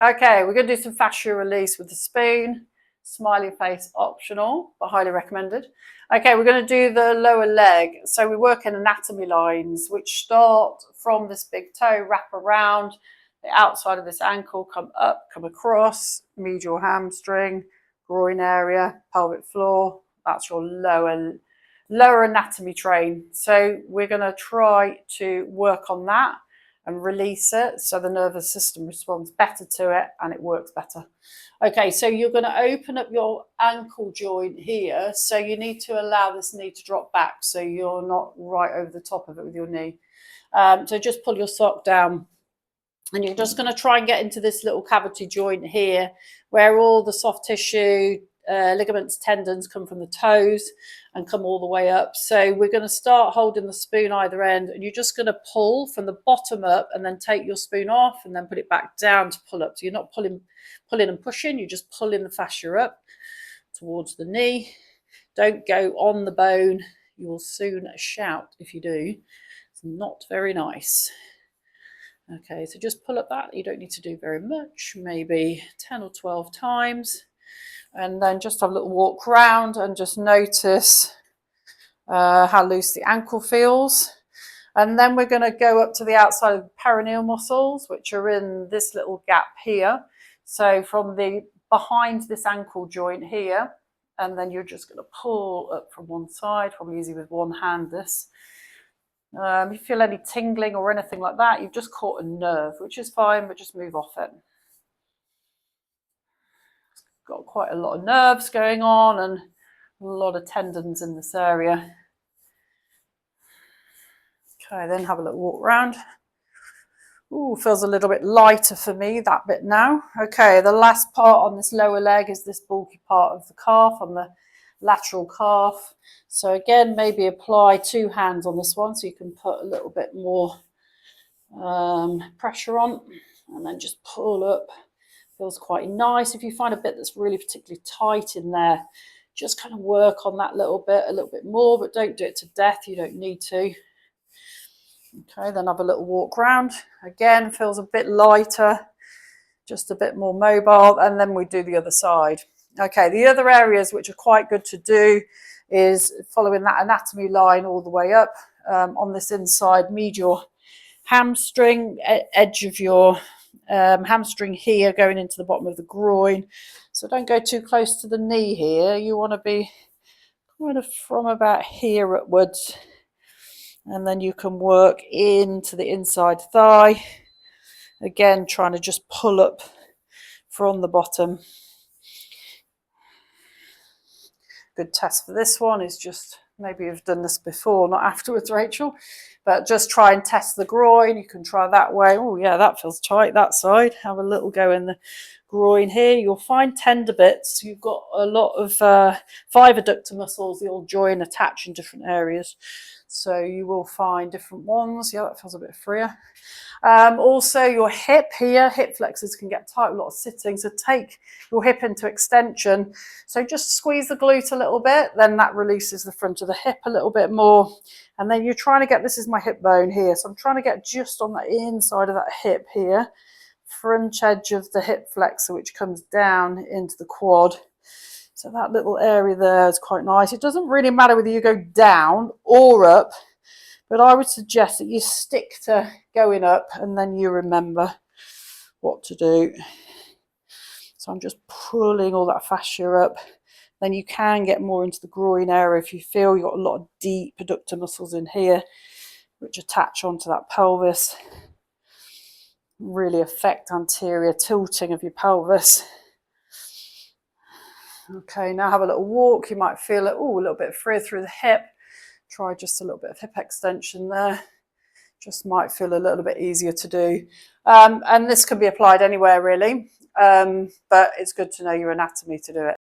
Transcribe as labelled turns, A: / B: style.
A: Okay, we're going to do some fascia release with the spoon. Smiley face optional, but highly recommended. Okay, we're going to do the lower leg. So we work in anatomy lines, which start from this big toe, wrap around the outside of this ankle, come up, come across, medial hamstring, groin area, pelvic floor. That's your lower anatomy train. So we're going to try to work on that and release it so the nervous system responds better to it and it works better. Okay, so you're going to open up your ankle joint here. So you need to allow this knee to drop back so you're not right over the top of it with your knee. So just pull your sock down. And you're just going to try and get into this little cavity joint here where all the soft tissue, ligaments, tendons come from the toes and come all the way up. So we're going to start holding the spoon either end, and you're just going to pull from the bottom up and then take your spoon off and then put it back down to pull up. So you're not pulling and pushing, you're just pulling the fascia up towards the knee. Don't go on the bone. You will soon shout if you do. It's not very nice. Okay, so just pull up that. You don't need to do very much, maybe 10 or 12 times. And then just have a little walk around and just notice how loose the ankle feels. And then we're going to go up to the outside of the perineal muscles, which are in this little gap here. So from the behind this ankle joint here, and then you're just going to pull up from one side, probably easy with one hand this. If you feel any tingling or anything like that, you've just caught a nerve, which is fine, but just move off it. Got quite a lot of nerves going on and a lot of tendons in this area. Okay, then have a little walk around. Ooh, feels a little bit lighter for me, that bit now. Okay, the last part on this lower leg is this bulky part of the calf, on the lateral calf. So again, maybe apply 2 hands on this one so you can put a little bit more pressure on, and then just pull up. Feels quite nice. If you find a bit that's really particularly tight in there, just kind of work on that a little bit more, but don't do it to death. You don't need to. Okay, then have a little walk around. Again, feels a bit lighter, just a bit more mobile, and then we do the other side. Okay, the other areas which are quite good to do is following that anatomy line all the way up on this inside medial hamstring, edge of your hamstring here going into the bottom of the groin. So don't go too close to the knee here. You want to be kind of from about here upwards. And then you can work into the inside thigh. Again, trying to just pull up from the bottom. Good test for this one is just, maybe you've done this before, not afterwards, Rachel, but just try and test the groin. You can try that way. Oh yeah, that feels tight, that side. Have a little go in the groin here. You'll find tender bits. You've got a lot of 5 adductor muscles. They all join, attach in different areas. So you will find different ones. Yeah, that feels a bit freer. Also your hip here, hip flexors can get tight, a lot of sitting. So take your hip into extension. So just squeeze the glute a little bit, then that releases the front of the hip a little bit more. And then you're trying to get, this is my hip bone here. So I'm trying to get just on the inside of that hip here, front edge of the hip flexor, which comes down into the quad. So that little area there is quite nice. It doesn't really matter whether you go down or up, but I would suggest that you stick to going up and then you remember what to do. So I'm just pulling all that fascia up. Then you can get more into the groin area if you feel you've got a lot of deep adductor muscles in here, which attach onto that pelvis. Really affect anterior tilting of your pelvis. Okay, now have a little walk. You might feel it, a little bit freer through the hip. Try just a little bit of hip extension there. Just might feel a little bit easier to do. And this can be applied anywhere really, but it's good to know your anatomy to do it.